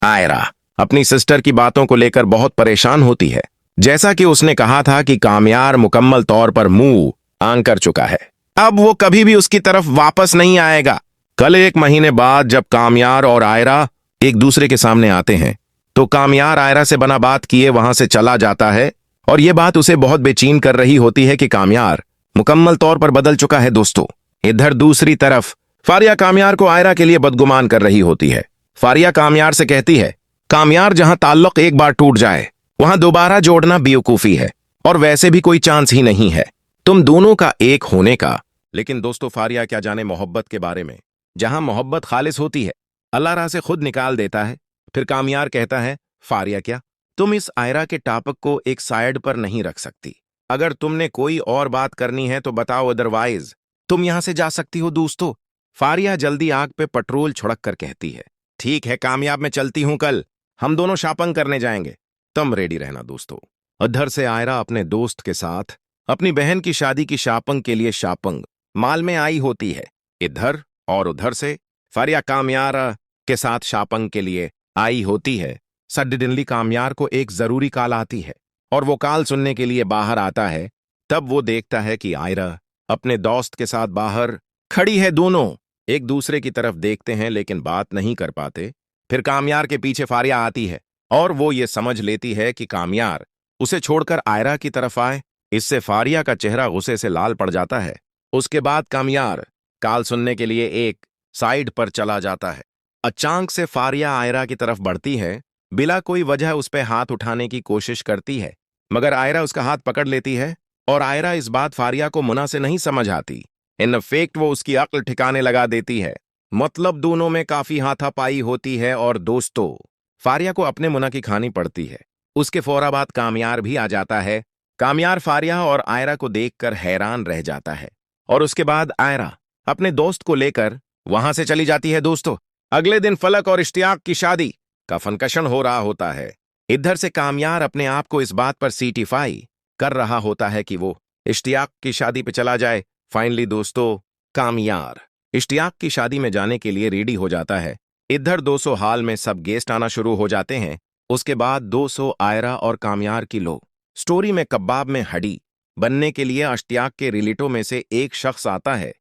आयरा अपनी सिस्टर की बातों को लेकर बहुत परेशान होती है। जैसा कि उसने कहा था कि कामयार मुकम्मल तौर पर मुंह आंक कर चुका है, अब वो कभी भी उसकी तरफ वापस नहीं आएगा। कल 1 महीने बाद जब कामयार और आयरा एक दूसरे के सामने आते हैं तो कामयार आयरा से बना बात किए वहां से चला जाता है और ये बात उसे बहुत बेचैन कर रही होती है कि कामयार मुकम्मल तौर पर बदल चुका है। दोस्तों, इधर दूसरी तरफ फारिया कामयार को आयरा के लिए बदगुमान कर रही होती है। फारिया कामयार से कहती है, कामयार जहां ताल्लुक एक बार टूट जाए वहां दोबारा जोड़ना बेवकूफी है और वैसे भी कोई चांस ही नहीं है तुम दोनों का एक होने का। लेकिन दोस्तों, फारिया क्या जाने मोहब्बत के बारे में। जहां मोहब्बत खालिस होती है अल्लाह राह से खुद निकाल देता है। फिर कामयार कहता है, फारिया क्या तुम इस आयरा के टापक को एक साइड पर नहीं रख सकती? अगर तुमने कोई और बात करनी है तो बताओ, अदरवाइज तुम यहां से जा सकती हो। दोस्तों, फारिया जल्दी आग पे पेट्रोल छिड़क कर कहती है, ठीक है कामयाब, मैं चलती हूं, कल हम दोनों शॉपिंग करने जाएंगे, तुम रेडी रहना। दोस्तों, उधर से आयरा अपने दोस्त के साथ अपनी बहन की शादी की शॉपिंग के लिए शॉपिंग मॉल में आई होती है। इधर और उधर से फारिया कामयार के साथ शॉपिंग के लिए आई होती है। सडनली कामयार को एक जरूरी कॉल आती है और वो कॉल सुनने के लिए बाहर आता है। तब वो देखता है कि आयरा अपने दोस्त के साथ बाहर खड़ी है। दोनों एक दूसरे की तरफ देखते हैं लेकिन बात नहीं कर पाते। फिर कामयार के पीछे फारिया आती है और वो ये समझ लेती है कि कामयार उसे छोड़कर आयरा की तरफ आए। इससे फारिया का चेहरा गुस्से से लाल पड़ जाता है। उसके बाद कामयार कॉल सुनने के लिए एक साइड पर चला जाता है। अचानक से फारिया आयरा की तरफ बढ़ती है, बिला कोई वजह उस पर हाथ उठाने की कोशिश करती है, मगर आयरा उसका हाथ पकड़ लेती है और आयरा इस बात फारिया को मुना से नहीं समझ आती। इन फेक्ट वो उसकी अक्ल ठिकाने लगा देती है। मतलब दोनों में काफी हाथापाई होती है और दोस्तों, फारिया को अपने मुना की खानी पड़ती है। उसके फौरा बाद कामयार भी आ जाता है। कामयार फारिया और आयरा को देखकर हैरान रह जाता है और उसके बाद आयरा अपने दोस्त को लेकर वहां से चली जाती है। दोस्तों, अगले दिन फलक और इश्तियाक की शादी का फनकशन हो रहा होता है। इधर से कामयार अपने आप को इस बात पर सीटिफाई कर रहा होता है कि वो इश्तियाक की शादी पे चला जाए। फाइनली दोस्तों, कामयार इश्तियाक की शादी में जाने के लिए रेडी हो जाता है। इधर 200 हाल में सब गेस्ट आना शुरू हो जाते हैं। उसके बाद 200 आयरा और कामयार की लोग स्टोरी में कबाब में हड्डी बनने के लिए इश्तियाक के रिलेटिव में से एक शख्स आता है